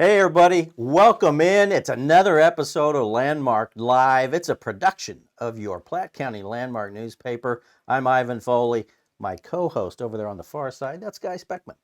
Hey everybody, welcome in. It's another episode of Landmark Live. It's a production of your Platte County Landmark newspaper. I'm Ivan Foley. My co-host over there on the far side, that's Guy Speckman.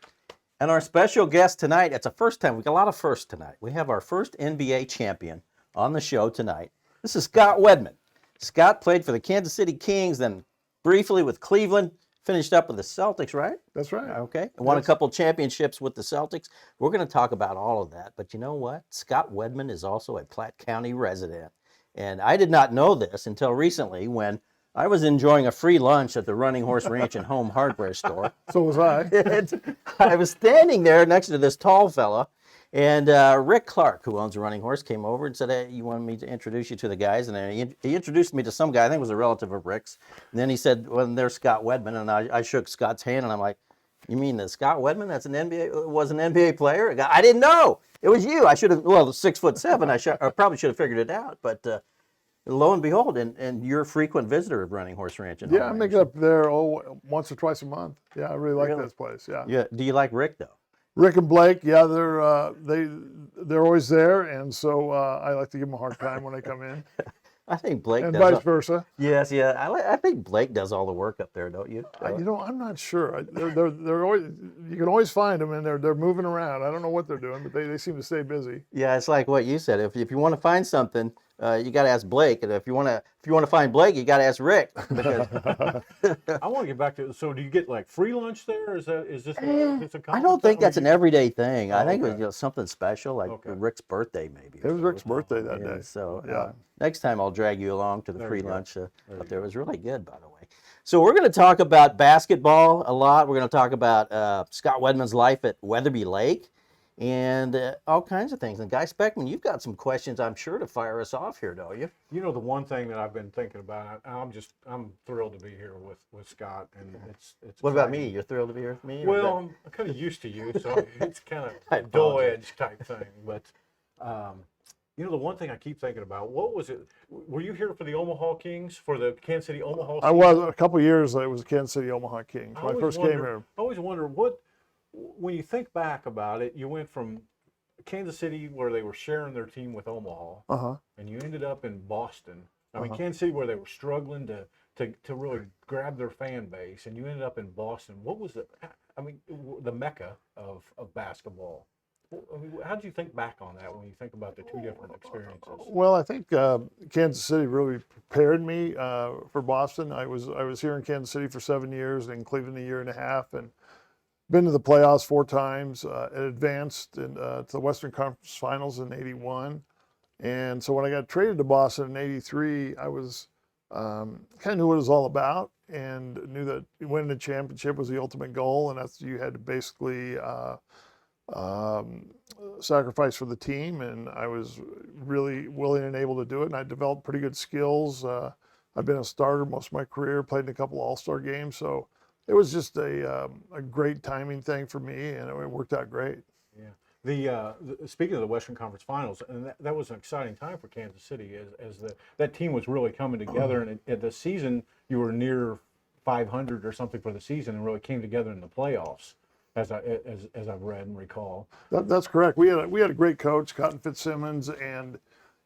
And our special guest tonight, it's a first time. We got a lot of firsts tonight. We have our first NBA champion on the show tonight. This is Scott Wedman. Scott played for the Kansas City Kings, then briefly with Cleveland, finished up with the Celtics, right? That's right. Okay. Won a couple championships with the Celtics. We're going to talk about all of that. But you know what? Scott Wedman is also a Platte County resident. And I did not know this until recently when I was enjoying a free lunch at the Running Horse Ranch and Home Hardware store. So was I. I was standing there next to this tall fella. And Rick Clark, who owns a Running Horse, came over and said, hey, you wanted me to introduce you to the guys. And then he introduced me to some guy, I think it was a relative of Rick's. And then he said, well, there's Scott Wedman. And I shook Scott's hand, and I'm like, you mean that Scott Wedman was an NBA player? I didn't know. It was you. I should have, 6'7", I probably should have figured it out. But lo and behold, and you're a frequent visitor of Running Horse Ranch. And I make it up there once or twice a month. Yeah, I really like this place. Yeah. Do you like Rick, though? Rick and Blake, yeah, they're always there, and so I like to give them a hard time when they come in. I think Blake and does. Vice versa. Yes, yeah. I think Blake does all the work up there, don't you? I'm not sure. They're always, you can always find them, and they're moving around. I don't know what they're doing, but they seem to stay busy. Yeah, it's like what you said. If you want to find something, you got to ask Blake, and if you want to find Blake, you got to ask Rick. Because I want to get back to. So, do you get like free lunch there? Is this a I don't think that's an everyday thing. I think okay. it was something special, like Rick's birthday, maybe. It was Rick's birthday that day. So next time I'll drag you along to the free lunch up there. It was really good, by the way. So we're going to talk about basketball a lot. We're going to talk about Scott Wedman's life at Weatherby Lake and all kinds of things. And Guy Speckman, you've got some questions, I'm sure, to fire us off here, don't you? You know, the one thing that I've been thinking about, I'm thrilled to be here with Scott, and it's. What about me? You're thrilled to be here with me? Well, I'm kind of used to you, so it's kind of dull edge type thing. But you know, the one thing I keep thinking about, what was it? Were you here for the Omaha Kings, for the Kansas City Omaha? I was a couple of years. It was Kansas City Omaha Kings when I first came here. I always wonder when you think back about it, you went from Kansas City, where they were sharing their team with Omaha, and you ended up in Boston. I mean, Kansas City, where they were struggling to really grab their fan base, and you ended up in Boston. What was the mecca of basketball? I mean, how did you think back on that when you think about the two different experiences? Well, I think Kansas City really prepared me for Boston. I was here in Kansas City for 7 years, and in Cleveland a year and a half, and been to the playoffs 4 times, advanced to the Western Conference Finals in '81. And so when I got traded to Boston in '83, I was kind of knew what it was all about and knew that winning the championship was the ultimate goal, and that's you had to basically sacrifice for the team. And I was really willing and able to do it, and I developed pretty good skills. I've been a starter most of my career, played in a couple All-Star games, so it was just a great timing thing for me, and it worked out great. Yeah. Speaking of the Western Conference Finals, and that was an exciting time for Kansas City as that team was really coming together. And at the season, you were near 500 or something for the season, and really came together in the playoffs, as I've read and recall. That's correct. We had a great coach, Cotton Fitzsimmons, and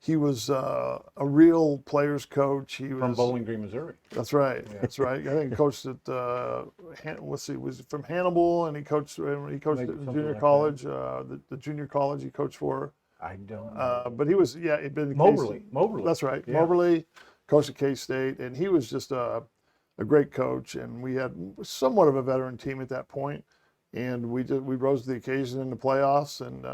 he was a real players coach. He was from Bowling Green, Missouri. That's right. Yeah. That's right. I think he coached at was from Hannibal, and he coached at junior college. The junior college he coached for. I don't know. But he was he'd been Moberly. That's right. Yeah. Moberly coached at K-State, and he was just a great coach. And we had somewhat of a veteran team at that point, and we rose to the occasion in the playoffs, and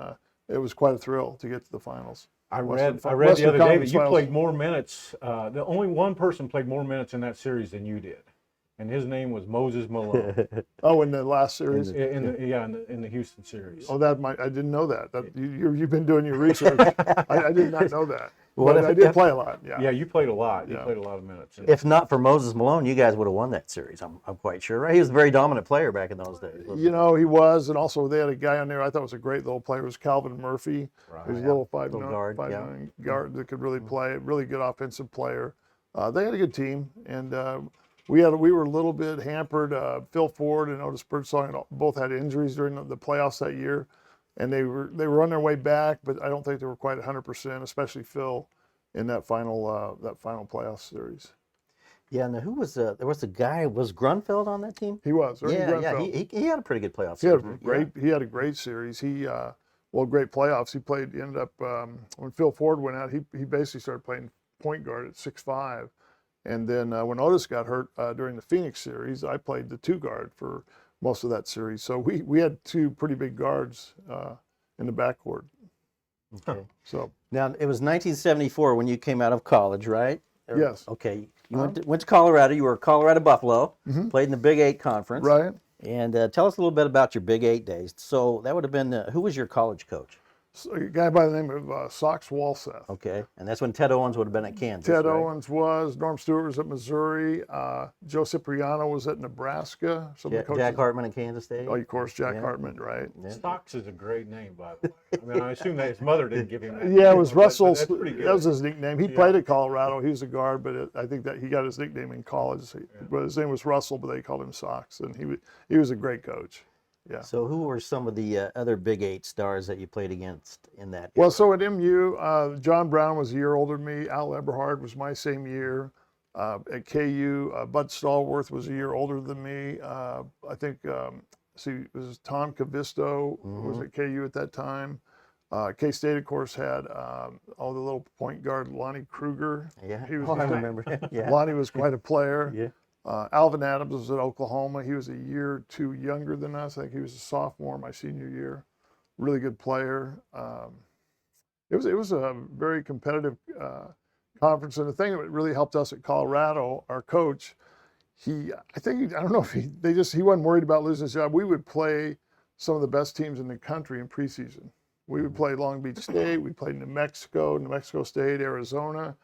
it was quite a thrill to get to the finals. I read the other day that you played more minutes. The only one person played more minutes in that series than you did, and his name was Moses Malone. Oh, in the last series? In the Houston series. Oh, I didn't know that. You've been doing your research. I did not know that. But I did play a lot. Yeah, you played a lot. You played a lot of minutes. If not for Moses Malone, you guys would have won that series. I'm quite sure, right? He was a very dominant player back in those days. You know, he was, and also they had a guy on there I thought was a great little player. It was Calvin Murphy. Right. He was a little 5'9" guard that could really play. Really good offensive player. They had a good team, and we were a little bit hampered. Phil Ford and Otis Birdsong both had injuries during the playoffs that year. and they were on their way back, but I don't think they were quite 100%, especially Phil in that final playoff series. Yeah, and who was there was a guy, was Grunfeld on that team? He was Ernie Yeah, yeah, Grunfeld. he had a pretty good playoff He had series. a great he had a great series. Great playoffs. He ended up when Phil Ford went out, he basically started playing point guard at 6'5", and then when Otis got hurt during the Phoenix series, I played the 2 guard for most of that series. So we had 2 pretty big guards in the backcourt. Okay. So Now, it was 1974 when you came out of college, right? yes, Okay. You went to Colorado. You were a Colorado Buffalo, played in the Big 8 conference. right. And tell us a little bit about your Big 8 days. So that would have been, who was your college coach? So a guy by the name of Sox Walseth. Okay. And that's when Ted Owens would have been at Kansas, Ted right? Owens was. Norm Stewart was at Missouri. Joe Cipriano was at Nebraska. Some of the coaches. Jack Hartman at Kansas State. Oh, of course, Jack Hartman, right? Yeah. Stocks is a great name, by the way. I mean, I assume that his mother didn't give him that. Yeah, it was but Russell. that's pretty good. That was his nickname. He played at Colorado. He was a guard, but I think that he got his nickname in college. But his name was Russell, but they called him Sox, and he was a great coach. Yeah. So who were some of the other Big 8 stars that you played against in that? Well, era? so at MU, John Brown was a year older than me. Al Eberhard was my same year. At KU, Bud Stallworth was a year older than me. I think, it was Tom Cavisto was at KU at that time. K-State, of course, had the little point guard, Lonnie Kruger. Yeah. He was I remember. Yeah. Lonnie was quite a player. Yeah. Alvin Adams was at Oklahoma. He was a year or 2 younger than us. I think he was a sophomore my senior year. Really good player. It was a very competitive conference, and the thing that really helped us at Colorado, our coach, he wasn't worried about losing his job. We would play some of the best teams in the country in preseason. We would play Long Beach State. We played New Mexico State, Arizona.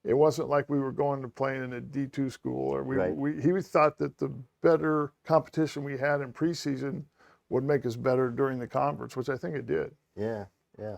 It wasn't like we were going to play in a D2 school, or he thought that the better competition we had in preseason would make us better during the conference, which I think it did. Yeah, yeah.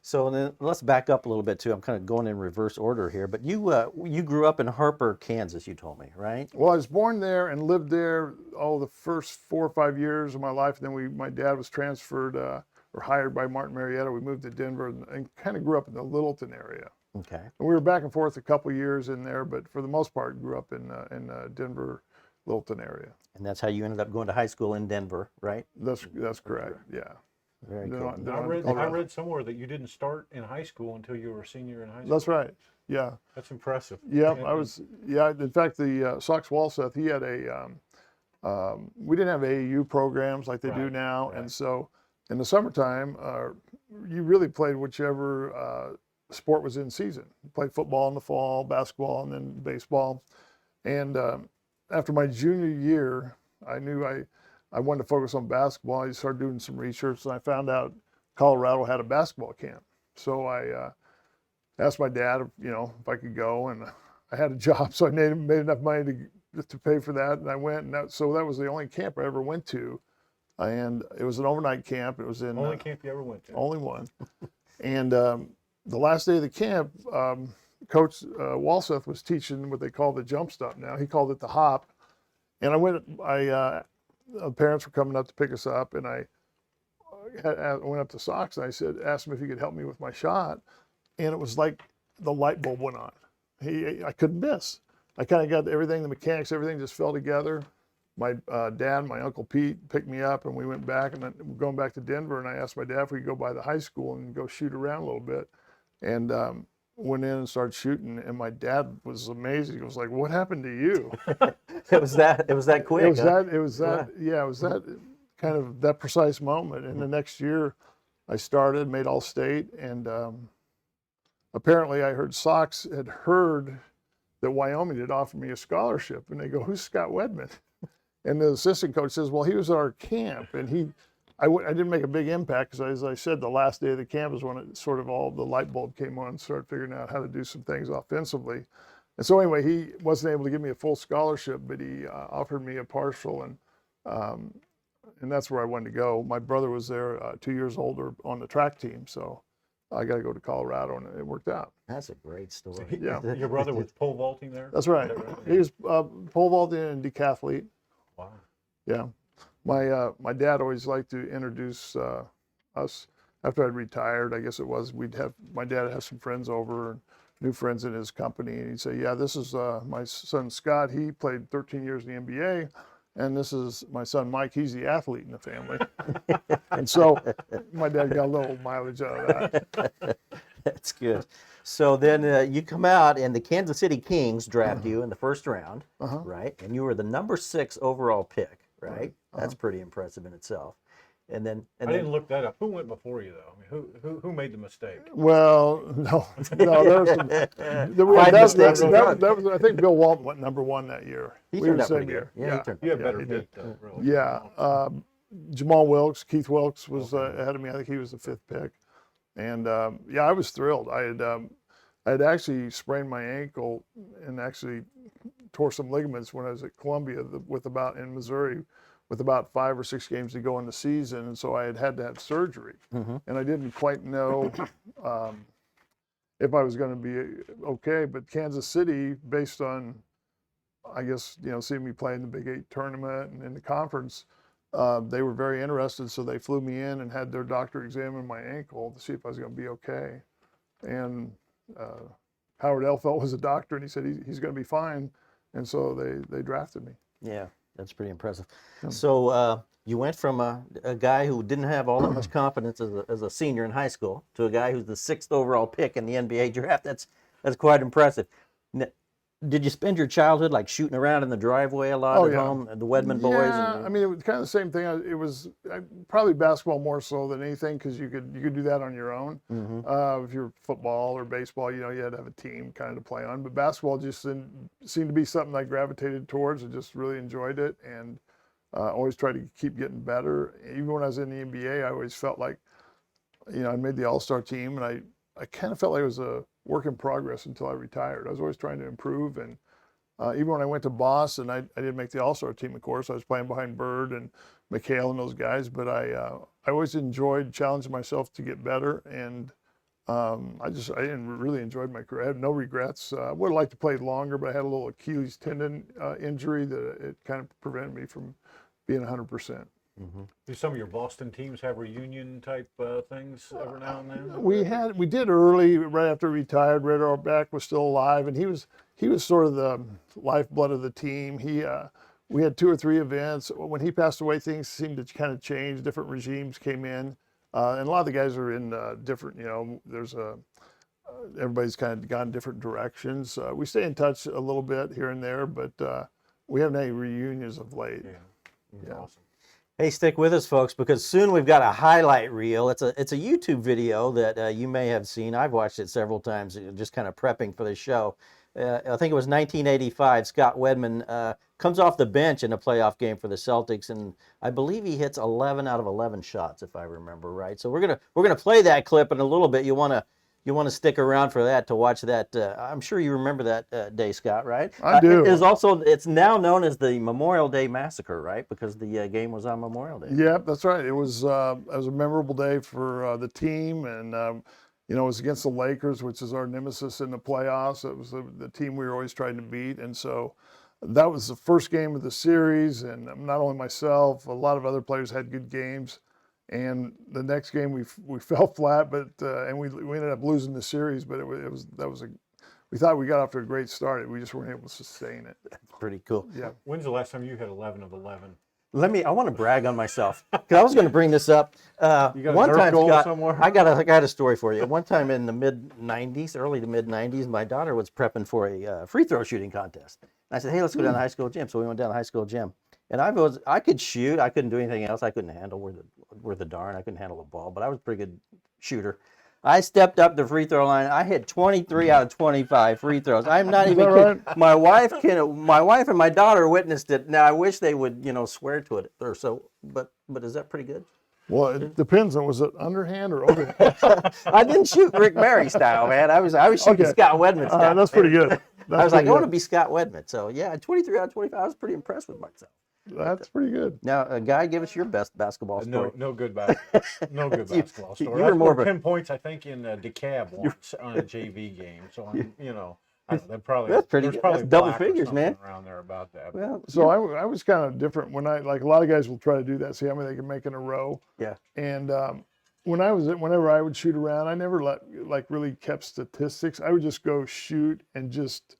So then let's back up a little bit too. I'm kind of going in reverse order here, but you grew up in Harper, Kansas, you told me, right? Well, I was born there and lived there the first 4 or 5 years of my life. And then my dad was transferred or hired by Martin Marietta. We moved to Denver and kind of grew up in the Littleton area. Okay. And we were back and forth a couple years in there, but for the most part, grew up in Denver, Littleton area. And that's how you ended up going to high school in Denver, right? That's correct. Yeah. Very Then cool. on- then I on- read somewhere that you didn't start in high school until you were a senior in high school. That's right. Yeah. That's impressive. Yeah. And- I was. Yeah. In fact, the Sox Walseth, he had we didn't have AAU programs like they do Right, now, right. and so in the summertime, you really played whichever sport was in season. You played football in the fall, basketball, and then baseball. And after my junior year, I knew I wanted to focus on basketball. I started doing some research, and I found out Colorado had a basketball camp. So I asked my dad, if I could go, and I had a job, so I made enough money to pay for that, and I went. And so that was the only camp I ever went to, and it was an overnight camp. It was in Only camp you ever went to. only one, and the last day of the camp, Coach Walseth was teaching what they call the jump stop. Now he called it the hop, and I went. Parents were coming up to pick us up, and I went up to Sox and I asked him if he could help me with my shot, and it was like the light bulb went on. I couldn't miss. I kind of got everything, the mechanics, everything just fell together. My dad, my Uncle Pete picked me up, and we went back, and then we're going back to Denver, and I asked my dad if we could go by the high school and go shoot around a little bit. And went in and started shooting, and my dad was amazed. He was like, "What happened to you?" It was that quick. It was huh? that kind of that precise moment. And the next year, I started, made All-State, and apparently I heard Sox had heard that Wyoming had offered me a scholarship, and they go, "Who's Scott Wedman?" And the assistant coach says, "Well, he was at our camp, and I didn't make a big impact because, as I said, the last day of the camp is when it sort of all the light bulb came on and started figuring out how to do some things offensively." And so anyway, he wasn't able to give me a full scholarship, but he offered me a partial, and that's where I wanted to go. My brother was there 2 years older on the track team, so I got to go to Colorado, and it worked out. That's a great story. Yeah. Your brother was pole vaulting there? That's right. Is that right? He was pole vaulting and decathlete. Wow. Yeah. My dad always liked to introduce us after I'd retired. I guess it was my dad have some friends over and new friends in his company, and he'd say, "Yeah, this is my son Scott. He played 13 years in the NBA." And this is my son Mike. He's the athlete in the family. And so my dad got a little mileage out of that. That's good. So then you come out, and the Kansas City Kings draft you in the first round, right? And you were the number 6 overall pick, right? That's pretty impressive in itself. And then I didn't look that up. Who went before you though? I mean, who made the mistake? Well, no, there was some. That was, I think Bill Walton went number 1 that year. He We turned were out the pretty same good. year. Yeah, he turned You had better he did. meat though, really. Yeah, Jamal Wilkes, Keith Wilkes was ahead of me. I think he was the 5th pick, and yeah, I was thrilled. I had actually sprained my ankle and actually tore some ligaments when I was at Columbia in Missouri, with about 5 or 6 games to go in the season, and so I had to have surgery, and I didn't quite know if I was going to be okay. But Kansas City, based on, I guess, seeing me play in the Big 8 tournament and in the conference, they were very interested, so they flew me in and had their doctor examine my ankle to see if I was going to be okay. And Howard Elfelt was a doctor, and he said he's going to be fine, and so they drafted me. Yeah, that's pretty impressive. So you went from a guy who didn't have all that much confidence as a senior in high school to a guy who's the 6th overall pick in the NBA draft. That's quite impressive. Did you spend your childhood like shooting around in the driveway a lot at home, the Wedman boys? Yeah, I mean, it was kind of the same thing. It was probably basketball more so than anything, because you could do that on your own. If you're football or baseball, you had to have a team kind of to play on. But basketball just seemed to be something I gravitated towards. I just really enjoyed it, and always tried to keep getting better. Even when I was in the NBA, I always felt like, I made the All-Star team, and I kind of felt like it was a work in progress until I retired. I was always trying to improve, and even when I went to Boston, I didn't make the All-Star team, of course. I was playing behind Bird and McHale and those guys, but I always enjoyed challenging myself to get better, and I really enjoyed my career. I had no regrets. I would have liked to play longer, but I had a little Achilles tendon injury that it kind of prevented me from being 100%. Do some of your Boston teams have reunion type things every now and then? We did early, right after we retired. Red Auerbach was still alive, and he was sort of the lifeblood of the team. We had 2 or 3 events. When he passed away, things seemed to kind of change. Different regimes came in, and a lot of the guys are in different. There's everybody's kind of gone different directions. We stay in touch a little bit here and there, but we haven't had any reunions of late. Yeah. Awesome. Hey, stick with us, folks, because soon we've got a highlight reel. It's a YouTube video that you may have seen. I've watched it several times, just kind of prepping for the show. I think it was 1985. Scott Wedman comes off the bench in a playoff game for the Celtics, and I believe he hits 11 out of 11 shots, if I remember right. So we're gonna play that clip in a little bit. You want to stick around for that, to watch that. I'm sure you remember that day, Scott, right? I do. It's now known as the Memorial Day Massacre, right? Because the game was on Memorial Day. Yeah, that's right. It was a memorable day for the team, and it was against the Lakers, which is our nemesis in the playoffs. It was the team we were always trying to beat, and so that was the first game of the series. And not only myself, a lot of other players had good games. And the next game we fell flat, but and we ended up losing the series. But we thought we got off to a great start. We just weren't able to sustain it. Pretty cool. Yeah. When's the last time you had 11 of 11? I want to brag on myself, because I was going to bring this up. You got a Nerf goal Scott, somewhere? I got a story for you. One time in the mid-90s, early to mid-90s, my daughter was prepping for a free throw shooting contest. And I said, hey, let's go down to the high school gym. So we went down to the high school gym. And I could shoot. I couldn't do anything else. I couldn't handle worth a darn. I couldn't handle the ball, but I was a pretty good shooter. I stepped up the free throw line. I hit 23 out of 25 free throws. I'm not even kidding. Right? My wife and my daughter witnessed it. Now I wish they would, swear to it or so. But is that pretty good? Well, it depends on, was it underhand or overhand? I didn't shoot Rick Barry style, man. I was shooting Okay. Scott Wedman style. That's pretty good. I was like, I want to be Scott Wedman. So yeah, 23 out of 25. I was pretty impressed with myself. That's pretty good. Now, Guy, give us your best basketball story. No good basketball story. You were more of a 10 points, I think, in DeKalb once on a JV game. So I'm, I don't know, That's pretty there's good. probably That's double black or figures, man. something around there about that. Well, So I was kind of different when like a lot of guys will try to do that, see how many they can make in a row. yeah. And whenever I would shoot around, I never really kept statistics. I would just go shoot and just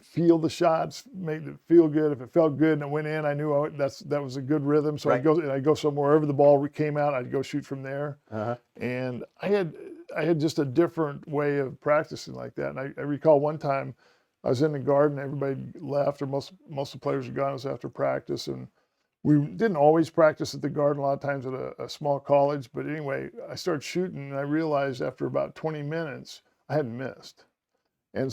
feel the shots, make it feel good. If it felt good and it went in, I knew that was a good rhythm. So Right. I'd go somewhere, wherever the ball came out, I'd go shoot from there. Uh-huh. And I had just a different way of practicing like that. And I recall one time I was in the garden, everybody left, or most of the players were gone. It was after practice, and we didn't always practice at the garden, a lot of times at a small college. But anyway, I started shooting, and I realized after about 20 minutes, I hadn't missed. And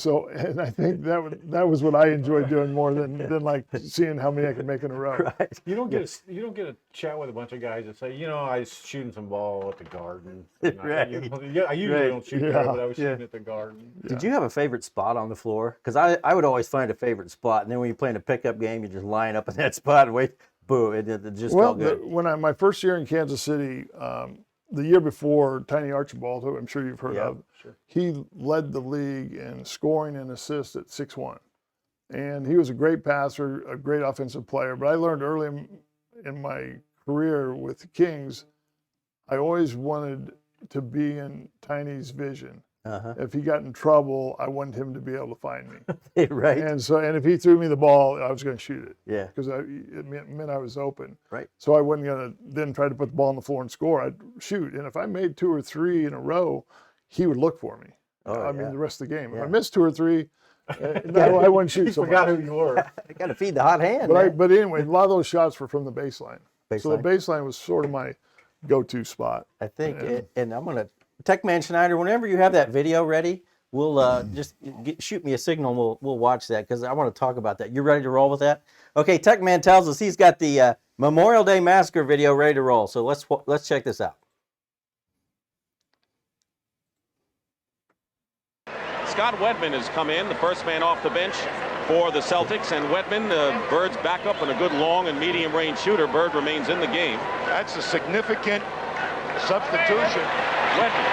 I think that was what I enjoyed doing more than like seeing how many I could make in a row. Right. You don't get a chat with a bunch of guys that say, I was shooting some ball at the garden. And Right. I usually Right. don't shoot there, but I was shooting at the garden. Did you have a favorite spot on the floor? Because I would always find a favorite spot, and then when you're playing a pickup game, you just line up in that spot and wait. Boom! It just felt good. My first year in Kansas City, the year before, Tiny Archibald, who I'm sure you've heard of, sure. he led the league in scoring and assists at 6'1". And he was a great passer, a great offensive player. But I learned early in my career with the Kings, I always wanted to be in Tiny's vision. Uh-huh. If he got in trouble, I wanted him to be able to find me. Right. And if he threw me the ball, I was going to shoot it. Yeah. Because it meant I was open. Right. So I wasn't going to then try to put the ball on the floor and score. I'd shoot. And if I made 2 or 3 in a row, he would look for me. Oh, I mean, the rest of the game. Yeah. If I missed 2 or 3, I wouldn't shoot You so forgot much. who you were. I got to feed the hot hand. man. But anyway, a lot of those shots were from the baseline. So the Baseline. baseline was sort of my go-to spot. I think, and I'm gonna Techman Schneider. Whenever you have that video ready, we'll just shoot me a signal. We'll watch that because I want to talk about that. You ready to roll with that? Okay. Techman tells us he's got the Memorial Day Massacre video ready to roll. So let's check this out. Scott Wedman has come in, the first man off the bench for the Celtics, and Wedman, Bird's backup and a good long and medium range shooter. Bird remains in the game. That's a significant substitution. Wedman.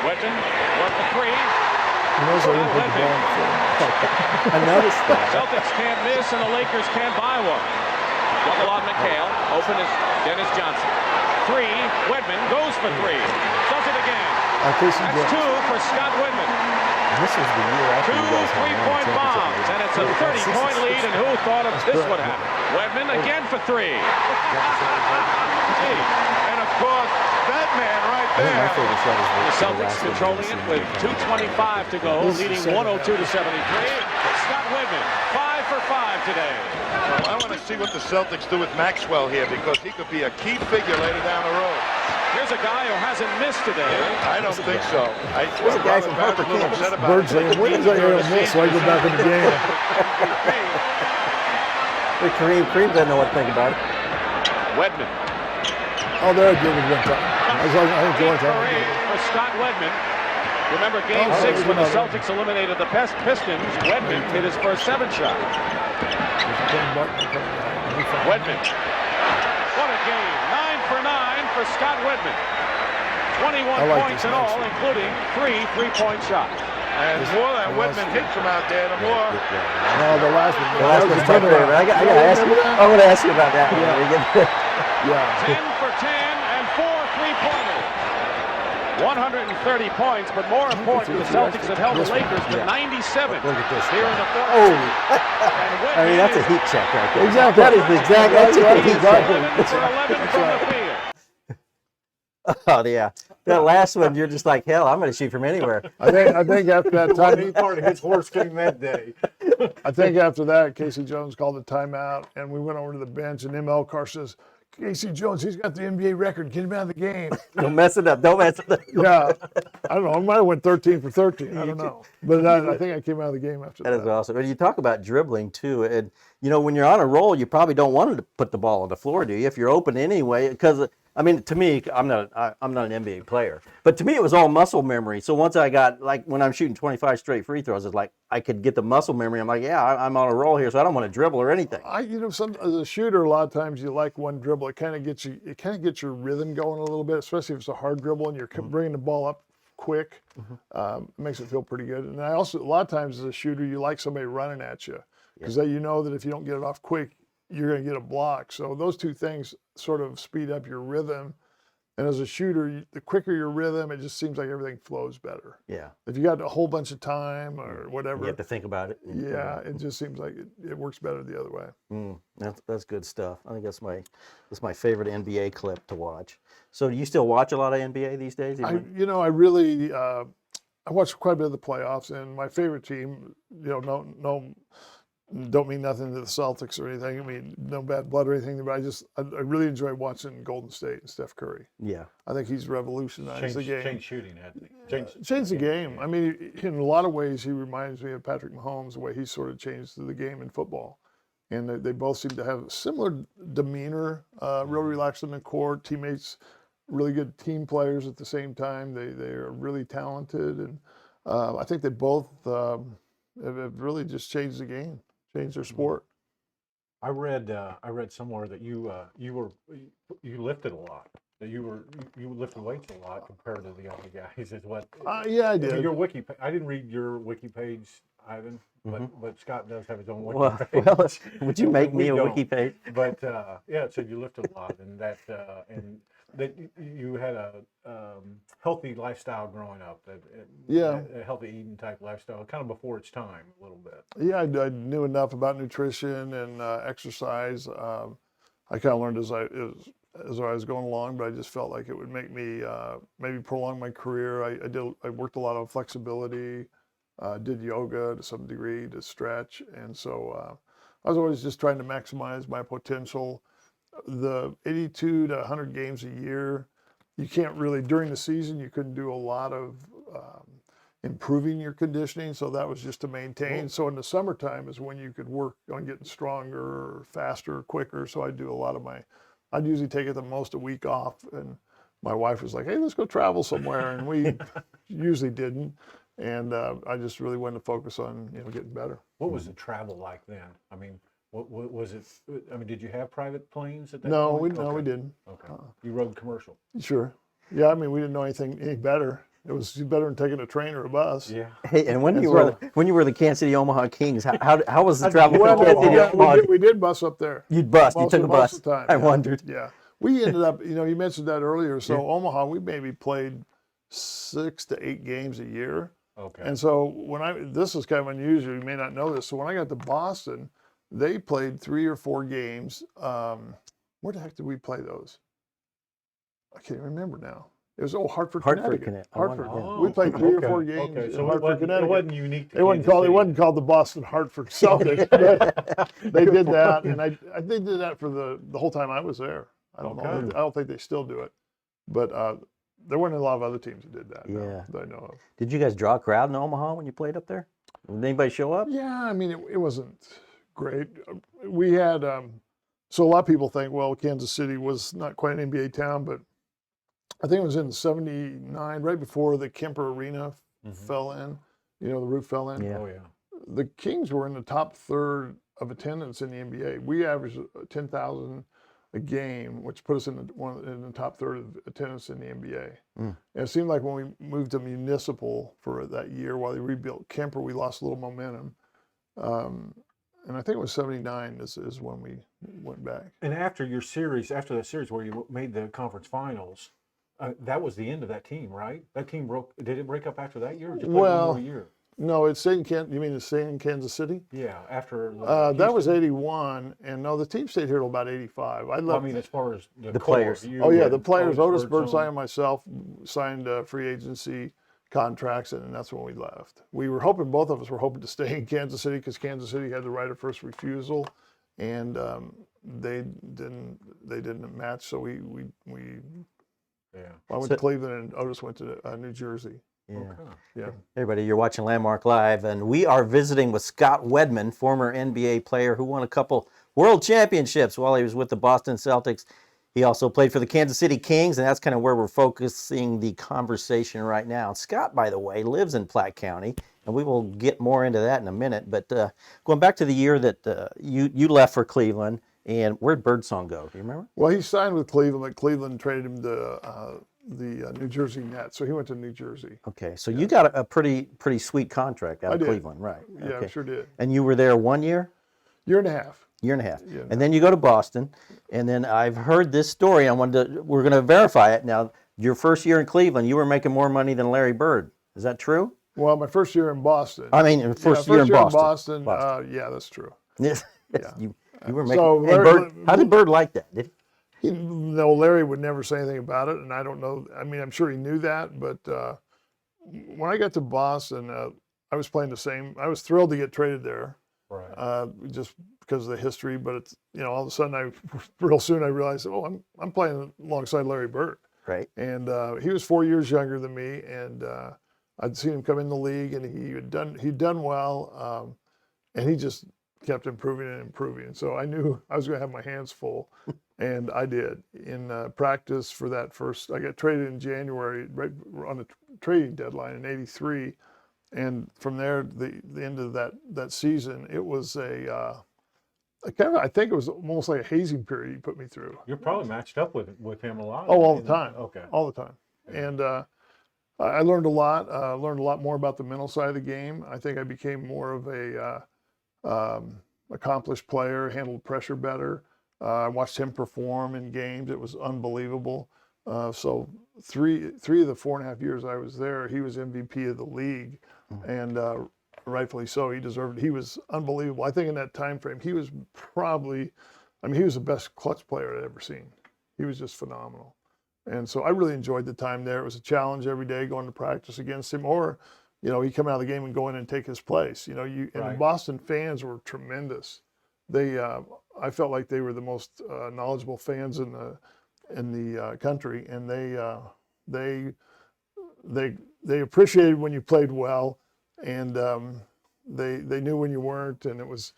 Wedman, work the three. He knows I didn't put the ball on the floor. I noticed that. Celtics can't miss, and the Lakers can't buy one. Double on McHale. Open is Dennis Johnson. 3. Wedman goes for 3. Does it again. That's 2 for Scott Wedman. This is the year after 2 you guys had three-point won the bombs, championship. and it's a 30-point lead, and who thought of this would happen? Wedman again for 3. And of course, that man right I think my there. favorite shot is The Celtics last one controlling against it the with Lakers. 2:25 to go, leading 102 to 73. Scott Wedman, 5 for 5 today. Well, I want to see what the Celtics do with Maxwell here because he could be a key figure later down the road. Here's a guy who hasn't missed today. I don't think so. There's a guy from Harper, Kansas. Bird's saying, when is I going to miss so I go back in the game? Hey, Kareem doesn't know what to think about it. Wedman. Oh, there I did it one time. I think the one time. I did it. For Scott Wedman. Remember Game Oh, 6 when the another. Celtics eliminated the Pistons. Wedman hit his first 7 shot. Wedman. What a game. 9 for 9 for Scott Wedman. 21 like points this in all, next one. including 3 3-point shots. And the more that Wedman hits from out there, the more. No, the last one. The last one's my favorite. I gotta ask you. I'm gonna ask you about that one. when we get there. Yeah. 10 for 10 and 4 3-pointers. 130 points, but more important, the Celtics have held the Lakers to 97 Look at this. here in the fourth. Oh, And Wedman I mean that's a is heat check right there. Exactly. That is exactly that's a heat check. 11 for 11 from the field. Oh yeah, that last one you're just like hell. I'm gonna shoot from anywhere. I think after that Any time, part of his horse came that day. I think after that, Casey Jones called a timeout, and we went over to the bench, and ML Carr says, Casey Jones, he's got the NBA record. Get him out of the game. Don't mess it up. Don't mess it up. Yeah. I don't know. I might have went 13 for 13. I don't know. But I think I came out of the game after that. That is awesome. And you talk about dribbling too, and when you're on a roll, you probably don't want to put the ball on the floor, do you? If you're open anyway, because I mean, to me, I'm not an NBA player, but to me, it was all muscle memory. So once I got like when I'm shooting 25 straight free throws, it's like I could get the muscle memory. I'm like, yeah, I'm on a roll here, so I don't want to dribble or anything. As a shooter, a lot of times you like one dribble. It kind of gets your rhythm going a little bit, especially if it's a hard dribble and you're bringing the ball up quick. It makes it feel pretty good. And I also, a lot of times as a shooter, you like somebody running at you. because you know that if you don't get it off quick, you're going to get a block. So those two things sort of speed up your rhythm. And as a shooter, the quicker your rhythm, it just seems like everything flows better. Yeah. If you got a whole bunch of time or whatever, You have to think about it. yeah, it just seems like it works better the other way. That's good stuff. I think that's my favorite NBA clip to watch. So do you still watch a lot of NBA these days? I really I watched quite a bit of the playoffs, and my favorite team, don't mean nothing to the Celtics or anything. I mean, no bad blood or anything, but I really enjoy watching Golden State and Steph Curry. Yeah. I think he's revolutionized the game. Changed shooting, hasn't he? Changed the game. I mean, in a lot of ways, he reminds me of Patrick Mahomes, the way he sort of changed the game in football. And they both seem to have similar demeanor, real relaxed on the court, teammates, really good team players at the same time. They are really talented, and I think they both have really just changed the game. Change their sport. I read somewhere that you lifted a lot. That you lifted weights a lot compared to the other guys. Is what? Yeah, I did. I mean, your wiki. I didn't read your wiki page, Ivan, but Scott does have his own wiki Well, page. well, would you make me We a don't. wiki page? But yeah, it said you lifted a lot, and that you had a healthy lifestyle growing up. A healthy eating type lifestyle, kind of before its time, a little bit. Yeah, I knew enough about nutrition and exercise. I kind of learned as I was going along, but I just felt like it would make me maybe prolong my career. I worked a lot on flexibility, did yoga to some degree to stretch, and so I was always just trying to maximize my potential. The 82 to 100 games a year, you can't really, during the season, you couldn't do a lot of improving your conditioning, so that was just to maintain. So in the summertime is when you could work on getting stronger, faster, quicker. So I'd do a lot of I'd usually take at the most a week off, and my wife was like, hey, let's go travel somewhere, and we usually didn't. And I just really wanted to focus on getting better. What was the travel like then? I mean, what was it? I mean, did you have private planes at that No, point? we didn't. Okay. You rode commercial. Sure. Yeah, I mean, we didn't know any better. It was better than taking a train or a bus. Yeah. Hey, and when you were the Kansas City Omaha Kings, how was the travel Well, from Kansas City to Omaha? we did bus up there. You'd bus. You Most took a of bus. the time, I yeah. wondered. Yeah. We ended up, you mentioned that earlier. So Omaha, we maybe played 6 to 8 games a year. Okay. And so this is kind of unusual. You may not know this. So when I got to Boston, they played 3 or 4 games. Where the heck did we play those? I can't remember now. It was Hartford, Connecticut. Hartford. Oh, We played 3 or 4 okay. games Okay, in so Hartford, Connecticut. it wasn't unique to It wasn't called the Boston Hartford Celtics, but they did that, and they did that for the whole time I was there. I don't know. I don't think they still do it, but there weren't a lot of other teams that did that. Yeah. No, that I know of. Did you guys draw a crowd in Omaha when you played up there? Did anybody show up? Yeah, I mean it wasn't great. We had so a lot of people think, well, Kansas City was not quite an NBA town, but I think it was in '79, right before the Kemper Arena fell in. The roof fell in. Yeah. Oh, yeah. The Kings were in the top third of attendance in the NBA. We averaged 10,000 a game, which put us in the top third of attendance in the NBA. And it seemed like when we moved to municipal for that year, while they rebuilt Kemper, we lost a little momentum. And I think it was '79 is when we went back. And after that series where you made the conference finals, that was the end of that team, right? That team broke. Did it break up after that year? Or just one more year? No, it's stayed in you mean it's staying in Kansas City? Yeah, after that was '81, and no, the team stayed here till about '85. I mean, as far as the players. The players. Otis Birdseye and myself signed free agency contracts, and that's when we left. Both of us were hoping to stay in Kansas City because Kansas City had the right of first refusal, and they didn't match. So I went to Cleveland, and Otis went to New Jersey. Yeah. Okay. Yeah. Everybody, you're watching Landmark Live, and we are visiting with Scott Wedman, former NBA player who won a couple world championships while he was with the Boston Celtics. He also played for the Kansas City Kings, and that's kind of where we're focusing the conversation right now. Scott, by the way, lives in Platte County, and we will get more into that in a minute. But going back to the year that you left for Cleveland, and where'd Birdsong go? Do you remember? Well, he signed with Cleveland, but Cleveland traded him to the New Jersey Nets, so he went to New Jersey. Okay, so you got a pretty sweet contract out of did. Cleveland, right? Yeah, okay. I sure did. And you were there 1 year? Year and a half. Year and a half. Year and a And then you go to Boston, and then I've heard this story. We're going to verify it. Now, your first year in Cleveland, you were making more money than Larry Bird. Is that true? Well, my first year in Boston. I mean, first year in Boston. Yeah, that's true. Yes. Yeah. You were making. So and Larry- how did Bird like that? No, Larry would never say anything about it, and I don't know. I mean, I'm sure he knew that, but when I got to Boston, I was playing the same. I was thrilled to get traded there, Right. just because of the history. But it's all of a sudden, real soon I realized, oh, I'm playing alongside Larry Bird, Right. and he was 4 years younger than me, and I'd seen him come in the league, and he'd done well, and he just kept improving and improving. So I knew I was going to have my hands full, and I did. In practice for that first, I got traded in January, right on the trading deadline in '83, and from there, the end of that season, it was a kind of, I think it was almost like a hazing period he put me through. You're probably matched up with him a lot. Oh, all the time. Okay. All the time. And I learned a lot. Learned a lot more about the mental side of the game. I think I became more of a accomplished player, handled pressure better. I watched him perform in games. It was unbelievable. So three of the 4.5 years I was there, he was MVP of the league, and rightfully so. He deserved it. He was unbelievable. I think in that time frame, he was probably, he was the best clutch player I'd ever seen. He was just phenomenal. And so I really enjoyed the time there. It was a challenge every day going to practice against him, or he'd come out of the game and go in and take his place. And the Boston fans were tremendous. They, I felt like they were the most knowledgeable fans in the country, and they appreciated when you played well, and they knew when you weren't, and it was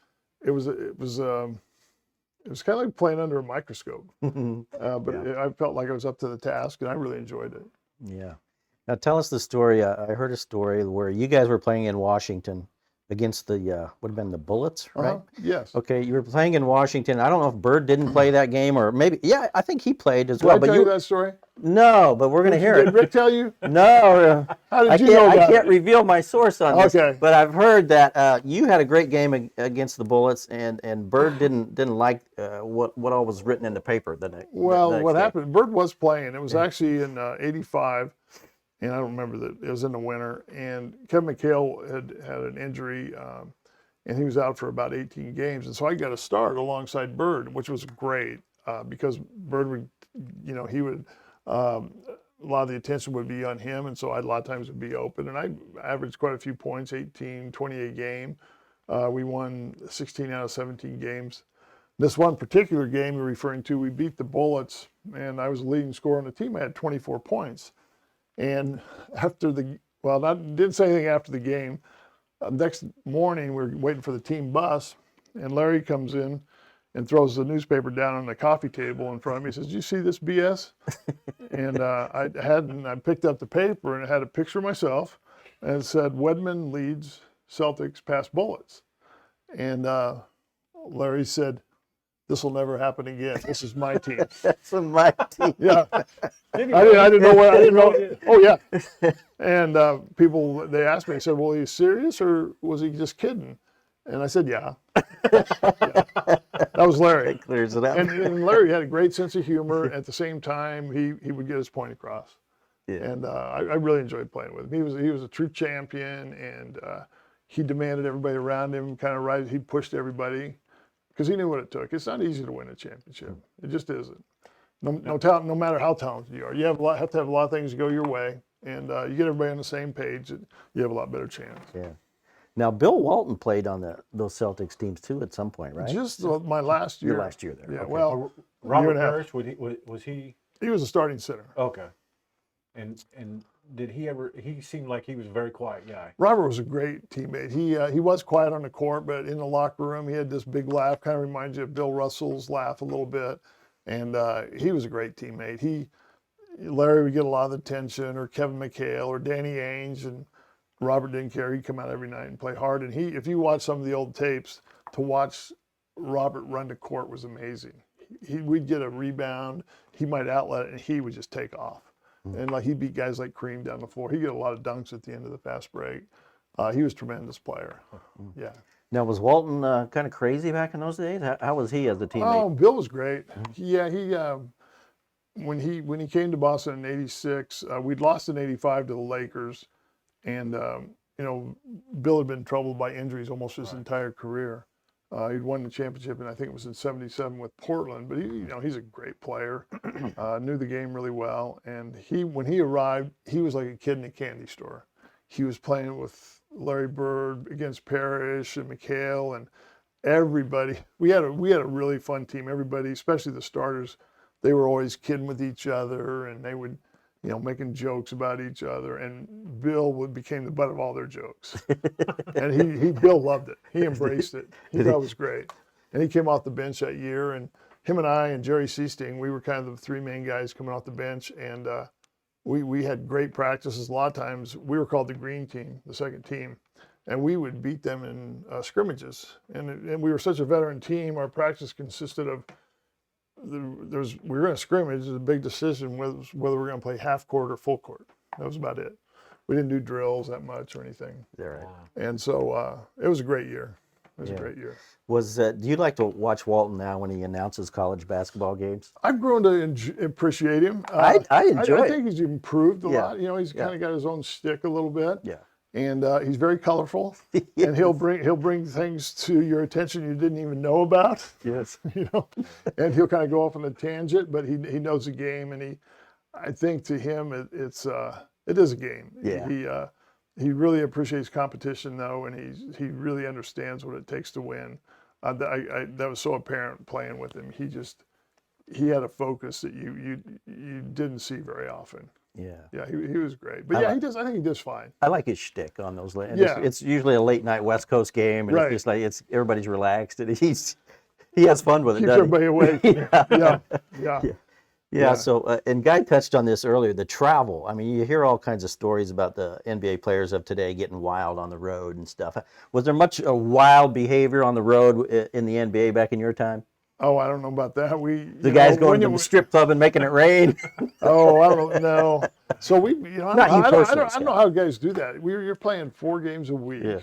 kind of like playing under a microscope. But I felt like I was up to the task, and I really enjoyed it. Yeah. Now tell us the story. I heard a story where you guys were playing in Washington against the would have been the Bullets, right? Yes. Okay, you were playing in Washington. I don't know if Bird didn't play that game, or maybe I think he played as well. Did I tell you that story? No, but we're going to hear it. Did Rick tell you? No, How did you know about I can't it? reveal my source on this. Okay. But I've heard that you had a great game against the Bullets, and Bird didn't like what all was written in the paper the next. Well, what happened? Bird was playing. It was actually in '85, and I don't remember that. It was in the winter, and Kevin McHale had an injury, and he was out for about 18 games, and so I got a start alongside Bird, which was great because Bird would, he would. A lot of the attention would be on him, and so a lot of times would be open. And I averaged quite a few points, 18, 20 a game. We won 16 out of 17 games. This one particular game you're referring to, we beat the Bullets, and I was the leading scorer on the team. I had 24 points. And after didn't say anything after the game. Next morning, we were waiting for the team bus, and Larry comes in and throws the newspaper down on the coffee table in front of me. He says, "Did you see this BS?" And I picked up the paper, and it had a picture of myself, and it said, "Wedman leads Celtics past Bullets." And Larry said, "This will never happen again. This is my team." That's my team. Yeah. I didn't know. Oh, yeah. And people, they asked me, they said, "Well, are you serious, or was he just kidding?" And I said, "Yeah." Yeah. That was Larry. That clears it up. And Larry had a great sense of humor. At the same time, he would get his point across. Yeah. And I really enjoyed playing with him. He was a true champion, and he demanded everybody around him kind of rise. He pushed everybody because he knew what it took. It's not easy to win a championship. It just isn't. No matter how talented you are, you have to have a lot of things go your way, and you get everybody on the same page, you have a lot better chance. Yeah. Now, Bill Walton played on those Celtics teams too at some point, right? Just my last year. Your last year there. Yeah. Okay. Well, Robert year and a half. Parrish, was he? He was a starting center. Okay. And did he ever? He seemed like he was a very quiet guy. Robert was a great teammate. He was quiet on the court, but in the locker room, he had this big laugh. Kind of reminds you of Bill Russell's laugh a little bit. And he was a great teammate. Larry would get a lot of the attention, or Kevin McHale, or Danny Ainge, and Robert didn't care. He'd come out every night and play hard. And if you watch some of the old tapes, to watch Robert run the court was amazing. We'd get a rebound, he might outlet it, and he would just take off. And he beat guys like Kareem down the floor. He get a lot of dunks at the end of the fast break. He was a tremendous player. Yeah. Now, was Walton kind of crazy back in those days? How was he as a teammate? Oh, Bill was great. Yeah, when he came to Boston in '86, we'd lost in '85 to the Lakers, and Bill had been troubled by injuries almost his entire career. He'd won the championship, and I think it was in '77 with Portland. But he's a great player, knew the game really well. And when he arrived, he was like a kid in a candy store. He was playing with Larry Bird against Parrish and McHale and everybody. We had a really fun team. Everybody, especially the starters, they were always kidding with each other, and they would, making jokes about each other. And Bill became the butt of all their jokes. And Bill loved it. He embraced it. He thought it was great. And he came off the bench that year, and him and I and Jerry Seasting, we were kind of the three main guys coming off the bench, and we had great practices. A lot of times we were called the green team, the second team, and we would beat them in scrimmages. And we were such a veteran team. Our practice consisted of we were going to scrimmage. It was a big decision whether we were going to play half court or full court. That was about it. We didn't do drills that much or anything. Right. And so it was a great year. It was a great year. Do you like to watch Walton now when he announces college basketball games? I've grown to appreciate him. I enjoy it. I think he's improved a lot. He's kind of got his own stick a little bit. Yeah. And he's very colorful, and he'll bring things to your attention you didn't even know about. Yes. And he'll kind of go off on a tangent, but he knows the game, and I think to him it is a game. Yeah. He really appreciates competition though, and he really understands what it takes to win. That was so apparent playing with him. He had a focus that you didn't see very often. Yeah. Yeah, he was great. But I think he does fine. I like his shtick on those. Yeah. It's usually a late night West Coast game, and Right. it's just like everybody's relaxed, and he has fun with it. Keeps Doesn't everybody awake. Yeah. Yeah. Yeah. So, and Guy touched on this earlier, the travel. I mean, you hear all kinds of stories about the NBA players of today getting wild on the road and stuff. Was there much wild behavior on the road in the NBA back in your time? Oh, I don't know about that. The guys going to the strip club and making it rain. Oh, I don't know. So I don't know how guys do that. You're playing 4 games a week,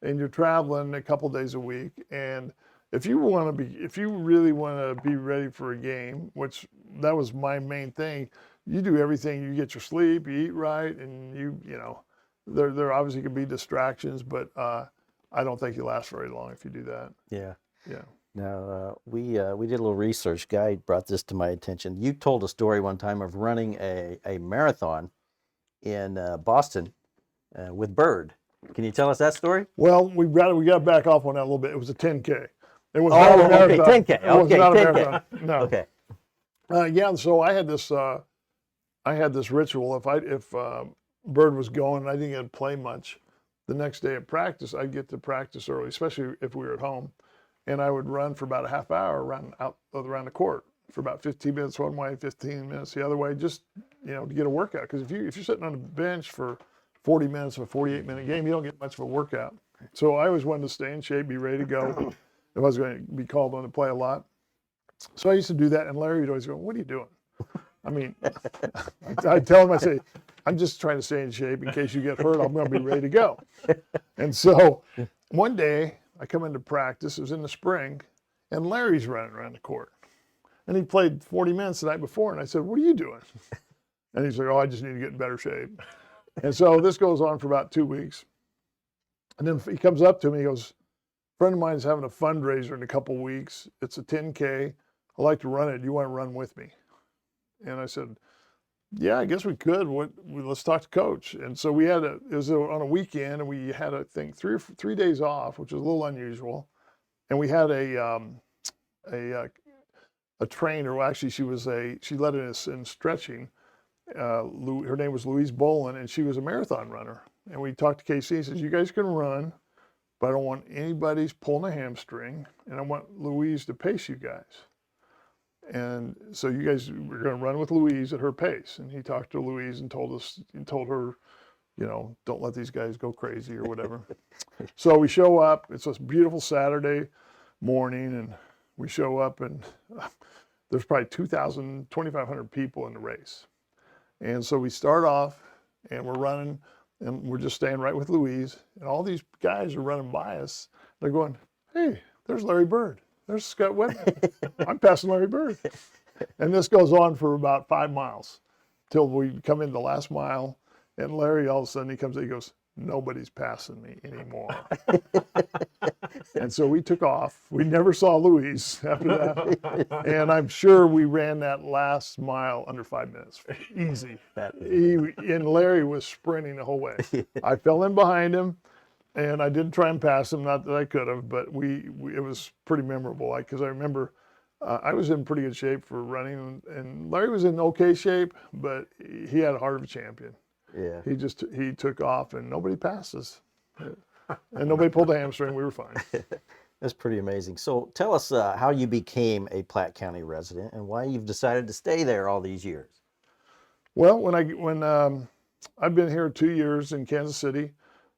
and you're traveling a couple days a week. And if you really want to be ready for a game, which that was my main thing, you do everything. You get your sleep, you eat right, and there obviously can be distractions, but I don't think you last very long if you do that. Yeah. Yeah. Now, we did a little research. Guy brought this to my attention. You told a story one time of running a marathon in Boston with Bird. Can you tell us that story? Well, we got to back off on that a little bit. It was a 10K. It was not a marathon. 10K. It was not a 10K. marathon. No. Okay. So I had this ritual. If Bird was going and I didn't get to play much, the next day at practice, I'd get to practice early, especially if we were at home. And I would run for about a half hour around the court for about 15 minutes one way, 15 minutes the other way, just to get a workout. Because if you're sitting on the bench for 40 minutes of a 48-minute game, you don't get much of a workout. So I always wanted to stay in shape, be ready to go if I was going to be called on to play a lot. So I used to do that, and Larry would always go, "What are you doing?" I mean, I'd tell him, I say, "I'm just trying to stay in shape in case you get hurt. I'm going to be ready to go." And so one day, I come into practice, it was in the spring, and Larry's running around the court. And he played 40 minutes the night before, and I said, "What are you doing?" And he's like, "Oh, I just need to get in better shape." And so this goes on for about 2 weeks. And then he comes up to me, he goes, "A friend of mine is having a fundraiser in a couple weeks. It's a 10K. I'd like to run it. Do you want to run with me?" And I said, "Yeah, I guess we could. Let's talk to coach." And so it was on a weekend, and we had, I think, 3 days off, which was a little unusual. And we had a trainer. Well, actually, she led us in stretching. Her name was Louise Bolin, and she was a marathon runner. And we talked to Casey. He says, "You guys can run, but I don't want anybody's pulling a hamstring, and I want Louise to pace you guys. And so you guys were going to run with Louise at her pace." And he talked to Louise and told her, "Don't let these guys go crazy," or whatever. So we show up. It's a beautiful Saturday morning, and we show up, and there's probably 2,500 people in the race. And so we start off, and we're running, and we're just staying right with Louise, and all these guys are running by us, They're going, hey, there's Larry Bird. There's Scott Wedman. I'm passing Larry Bird. And this goes on for about 5 miles till we come in the last mile. And Larry, all of a sudden, he comes in, he goes, nobody's passing me anymore. And so we took off. We never saw Louise after that. And I'm sure we ran that last mile under 5 minutes. Easy. And Larry was sprinting the whole way. I fell in behind him, and I didn't try and pass him. Not that I could have, but it was pretty memorable. Because I remember I was in pretty good shape for running, and Larry was in okay shape, but he had a heart of a champion. Yeah. He took off, and nobody passed us. And nobody pulled a hamstring. We were fine. That's pretty amazing. So tell us how you became a Platte County resident and why you've decided to stay there all these years. Well, when I've been here 2 years in Kansas City.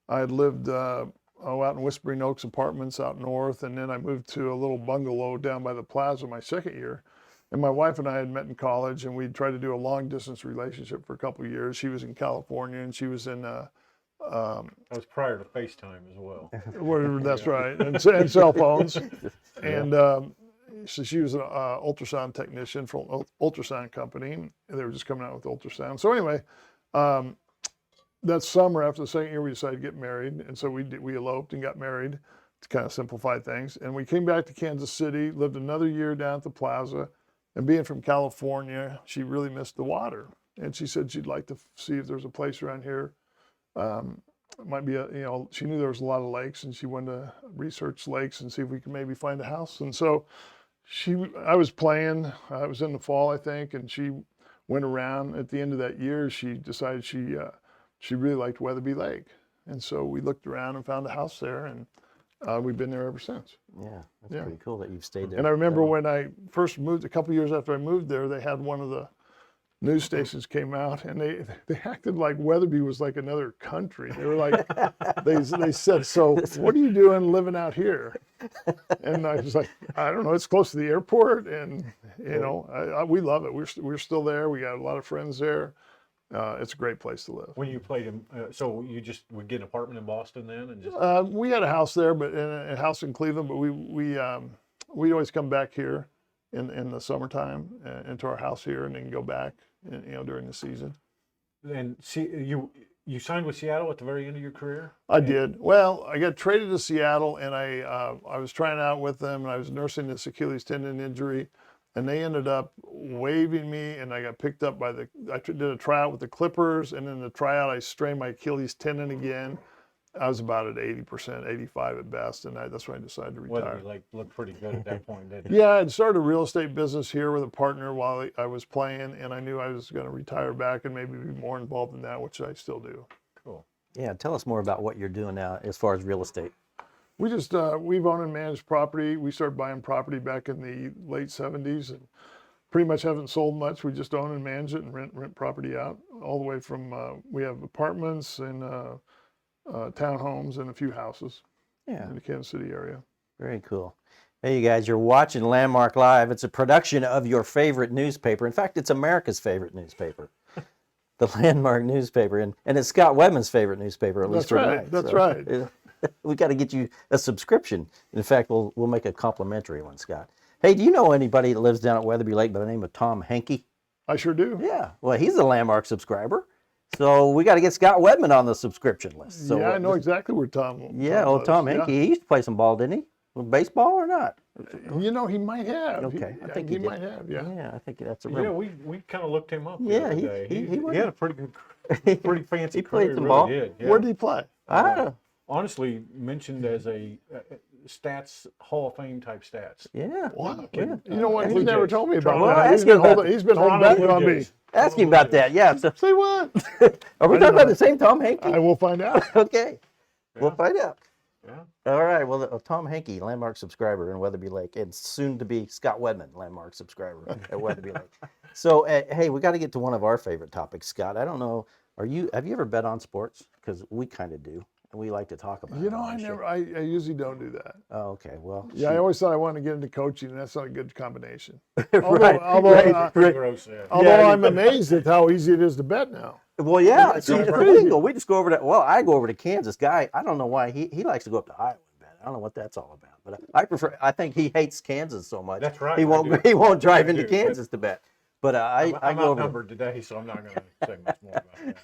I had lived out in Whispering Oaks Apartments out north, and then I moved to a little bungalow down by the plaza my second year. And my wife and I had met in college, and we tried to do a long distance relationship for a couple of years. She was in California, and she was in That was prior to FaceTime as well. that's right, and cell phones. And so she was an ultrasound technician for an ultrasound company, and they were just coming out with ultrasound. So anyway, that summer after the second year, we decided to get married, and so we eloped and got married to kind of simplify things. And we came back to Kansas City, lived another year down at the plaza. And being from California, she really missed the water. And she said she'd like to see if there's a place around here. It might be she knew there was a lot of lakes, and she wanted to research lakes and see if we could maybe find a house. And so I was playing, it was in the fall, I think, and she went around. At the end of that year, she decided she really liked Weatherby Lake. And so we looked around and found a house there, and we've been there ever since. Yeah, that's pretty cool that you've stayed there. And I remember when I first moved, a couple of years after I moved there, they had one of the news stations came out, and they acted like Weatherby was like another country. They were like, they said, so what are you doing living out here? And I was like, I don't know, it's close to the airport, and we love it. We're still there. We got a lot of friends there. It's a great place to live. When you played him, so you just would get an apartment in Boston then, and just we had a house there, but a house in Cleveland. But we'd always come back here in the summertime into our house here, and then go back, during the season. And see, you signed with Seattle at the very end of your career. I did. Well, I got traded to Seattle, and I was trying out with them, and I was nursing this Achilles tendon injury. And they ended up waiving me, and I got picked up I did a tryout with the Clippers, and in the tryout I strained my Achilles tendon again. I was about at 80%, 85 at best, and that's when I decided to retire. Weatherby looked pretty good at that point, didn't it? Yeah, I'd started a real estate business here with a partner while I was playing, and I knew I was going to retire back and maybe be more involved in that, which I still do. Cool. Yeah, tell us more about what you're doing now as far as real estate. We just, we've owned and managed property. We started buying property back in the late 70s and pretty much haven't sold much. We just own and manage it and rent property out all the way from, we have apartments and townhomes and a few houses in the Kansas City area. Very cool. Hey, you guys, you're watching Landmark Live. It's a production of your favorite newspaper. In fact, it's America's favorite newspaper, the Landmark newspaper. And it's Scott Wedman's favorite newspaper, at least for tonight. That's right. We got to get you a subscription. In fact, we'll make a complimentary one, Scott. Hey, do you know anybody that lives down at Weatherby Lake by the name of Tom Hankey? I sure do. Yeah. Well, he's a Landmark subscriber. So we got to get Scott Wedman on the subscription list. So, yeah, I know exactly where Tom Tom Hankey. He used to play some ball, didn't he? Baseball or not? He might have. Okay, I think he might have. Yeah. Yeah, I think that's a Yeah, we kind of looked him up. Yeah, the other day. he had a pretty fancy he played career, some really ball. did, yeah. Where did he play? Honestly, mentioned as a stats Hall of Fame type stats. Yeah. Wow. Yeah. You know what? Blue He's never Jays. told me about Well, that. ask him about He's been holding Toronto back Blue on me. Jays. Ask him about that. Yeah. So, Say what? are we talking about the same Tom Hankey? I will find out. Okay. We'll find out. Yeah. All right. Well, Tom Hankey, Landmark subscriber in Weatherby Lake, and soon to be Scott Wedman, Landmark subscriber at Weatherby Lake. So, hey, we got to get to one of our favorite topics, Scott. I don't know. Have you ever bet on sports? Because we kind of do, and we like to talk about it. I usually don't do that. Oh, okay. Well. Yeah, I always thought I wanted to get into coaching, and that's not a good combination. Right. Although Gross, yeah. I'm amazed at how easy it is to bet now. Well, yeah. It's See, it's crazy. illegal. We just go over to. Well, I go over to Kansas. Guy, I don't know why he likes to go up to Iowa and bet. I don't know what that's all about. But I prefer. I think he hates Kansas so much. That's right, He I won't. do. He won't drive I into do. Kansas to bet. But I I'm go over. outnumbered today, so I'm not going to say much more about that.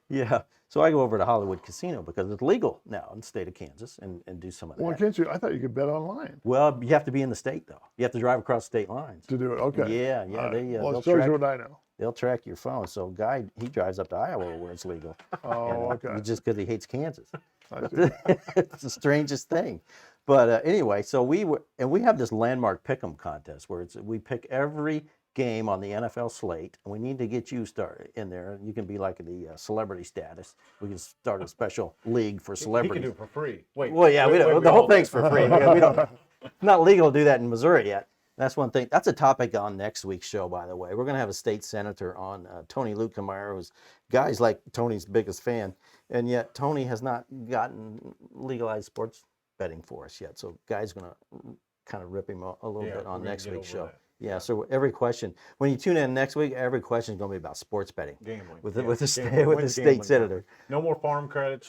Yeah. So I go over to Hollywood Casino because it's legal now in the state of Kansas and do some of that. Well, can't you? I thought you could bet online Well, you have to be in the state though. You have to drive across state lines. to do it. Okay. Yeah. All right. They well, they'll it shows track, you what I know. they'll track your phone. So guy he drives up to Iowa where it's legal. Oh, okay. Just because he hates Kansas. I see. It's the strangest thing. But anyway, so we have this landmark pick'em contest where we pick every game on the NFL slate, and we need to get you started in there. You can be like the celebrity status. We can start a special league for He can celebrities. do it for free. Wait. Well, yeah, wait, we don't. wait, The whole all- thing's for free. We don't. It's not legal to do that in Missouri yet. That's one thing. That's a topic on next week's show, by the way. We're going to have a state senator on, Tony Lukemeyer, who's guy's like Tony's biggest fan, and yet Tony has not gotten legalized sports betting for us yet. So guy's going to kind of rip him a little Yeah, bit on we're gonna next get week's over show. that. Yeah. So every question, when you tune in next week, every question is going to be about sports betting Gambling. with Yeah, the gambling. with the When's state gambling senator. No more farm credits.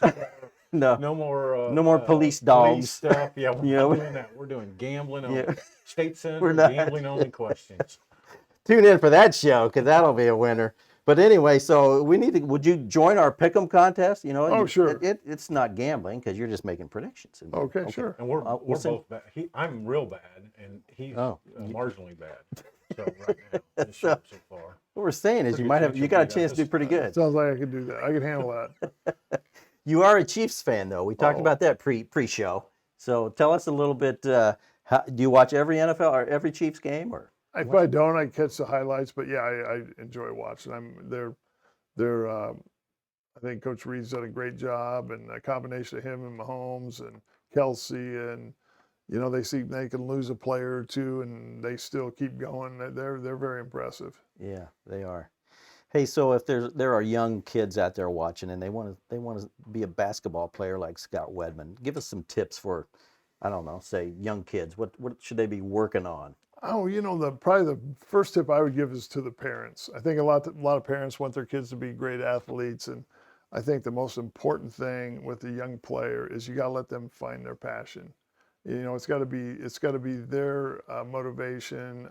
No. No more. No more police dogs. stuff. Yeah, we're You not know? doing that. We're doing gambling only. Yeah. State senator, We're not. gambling only questions. Tune in for that show because that'll be a winner. But anyway, so we need to. Would you join our pick'em contest? You know, Oh, sure. It's not gambling because you're just making predictions. Okay, sure. And we're we'll send- both bad. I'm real bad, and he's Oh. marginally bad. So right now, this show so far. What we're saying is Pretty you might have good you got a chance you'll chance to do beat pretty good. Sounds like I could do that. I can handle that. You are a Chiefs fan though. We talked Oh. about that pre-show. So tell us a little bit. Do you watch every NFL or every Chiefs game or? If I don't, I catch the highlights. But yeah, I enjoy watching. I think Coach Reed's done a great job, and a combination of him and Mahomes and Kelsey, and you know they can lose a player or two, and they still keep going. They're very impressive. Yeah, they are. Hey, so if there are young kids out there watching and they want to be a basketball player like Scott Wedman, give us some tips for, I don't know, say young kids. What should they be working on? Oh, you know, probably the first tip I would give is to the parents. I think a lot of parents want their kids to be great athletes, and I think the most important thing with a young player is you got to let them find their passion. You know, it's got to be their motivation.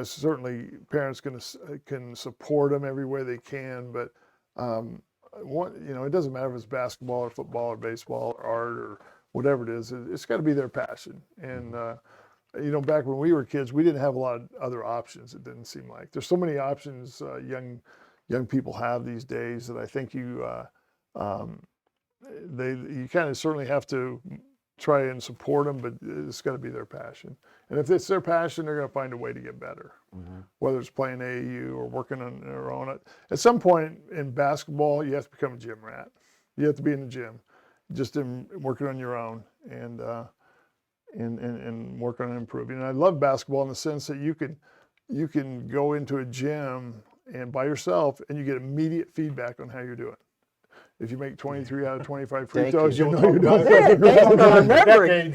Certainly, parents can support them every way they can, but it doesn't matter if it's basketball or football or baseball or art or whatever it is. It's got to be their passion. And back when we were kids, we didn't have a lot of other options. It didn't seem like there's so many options young people have these days that I think you kind of certainly have to try and support them, but it's got to be their passion. And if it's their passion, they're going to find a way to get better, whether it's playing AAU or working on their own. At some point in basketball, you have to become a gym rat. You have to be in the gym, just working on your own and work on improving. And I love basketball in the sense that you can go into a gym and by yourself and you get immediate feedback on how you're doing. If you make 23 out of 25 free Thank throws, you. you know you're doing Yeah, thanks for remembering.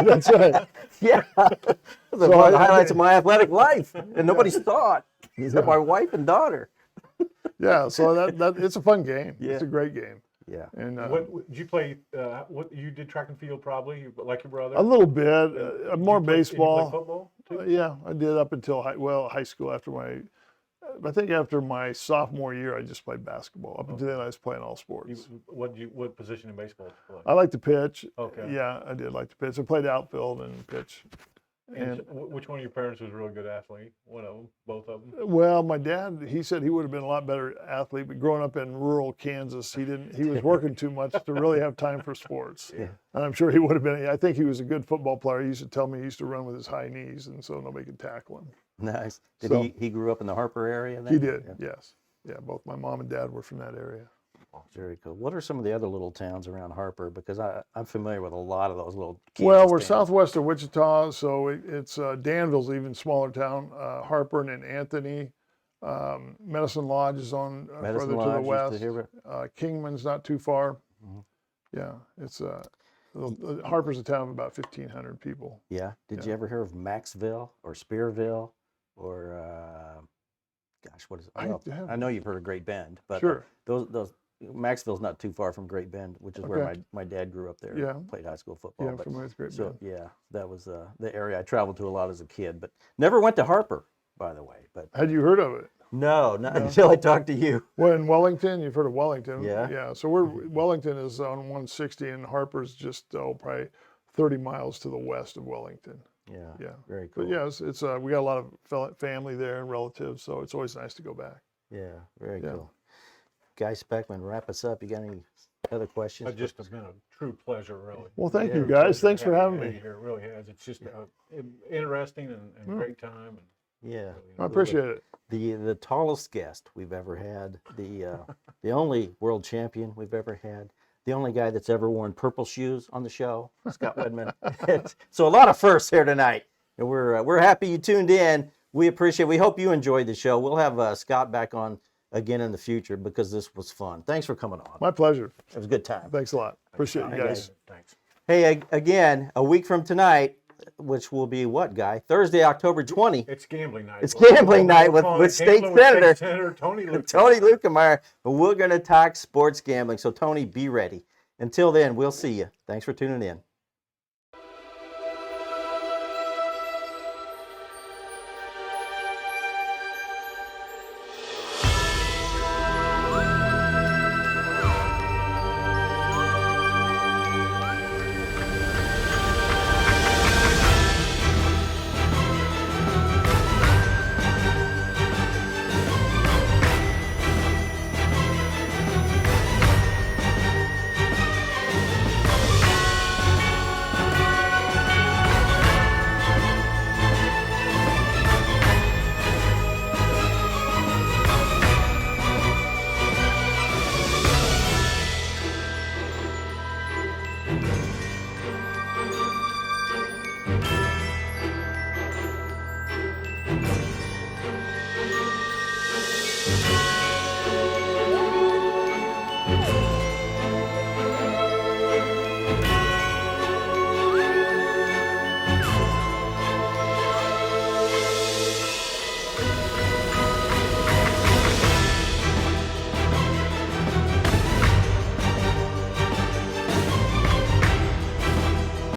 That's right. Yeah, the highlights of my athletic life, and nobody saw it except my wife and daughter. Yeah, so that it's a fun game. Yeah. It's a great game. Yeah. And What did you play? What you did track and field probably, like your brother. a little bit, more Did you baseball. play football too? Yeah, I did up until high school. After my sophomore year, I just played basketball. Up until then, I was playing all sports. What position in baseball did you play? I like to pitch. Okay. Yeah, I did like to pitch. I played outfield and pitch. And which one of your parents was a real good athlete? One of them? Both of them? Well, my dad, he said he would have been a lot better athlete, but growing up in rural Kansas, he was working too much to really have time for sports. Yeah. And I'm sure he would have been. I think he was a good football player. He used to tell me he used to run with his high knees, and so nobody could tackle him. Nice. Did So- he grew up in the Harper area then? He did, Yeah. yes. Yeah, both my mom and dad were from that area. Very cool. What are some of the other little towns around Harper? Because I'm familiar with a lot of those little Well, Kansas we're towns. southwest of Wichita, so it's Danville's an even smaller town. Harper and then Anthony. Medicine Lodge is on Medicine further Lodge, to the used west. to hear about- Kingman's not too far. Mhm. Yeah, it's Harper's a town of about 1,500 people. Yeah. Did Yeah. you ever hear of Maxville or Spearville or gosh, what is? I I have- know you've heard of Great Bend, but Sure. those Maxville's not too far from Great Bend, which is where Okay. my dad grew up there. Yeah. Played high school football. Yeah, but, familiar with Great so Bend. yeah, that was the area I traveled to a lot as a kid, but never went to Harper, by the way. But Had you heard of it? no, not until I talked to you. Well, in Wellington, you've heard of Wellington. Yeah. Yeah. So Wellington is on 160, and Harper's just probably 30 miles to the west of Wellington. Yeah. Yeah. Very cool. But yeah, it's we got a lot of family there and relatives, so it's always nice to go back. Yeah. Very Yeah. cool. Guy Speckman, wrap us up. You got any other questions? It's just been a true pleasure, really. Well, thank Yeah. you guys. Thanks for having you me. here. It really has. It's just interesting and great time. And Yeah. I appreciate it. The tallest guest we've ever had, the only world champion we've ever had, the only guy that's ever worn purple shoes on the show, Scott Wedman. So a lot of firsts here tonight, and we're happy you tuned in. We appreciate. We hope you enjoyed the show. We'll have Scott back on again in the future because this was fun. Thanks for coming on. My pleasure. It was a good time. Thanks a lot. Appreciate you guys. thanks. Hey, again, a week from tonight, which will be what, Guy? Thursday, October 20. It's gambling night. It's gambling night with State Senator Tony Luke. Tony Lukemeyer. But we're going to talk sports gambling. So, Tony, be ready. Until then, we'll see you. Thanks for tuning in.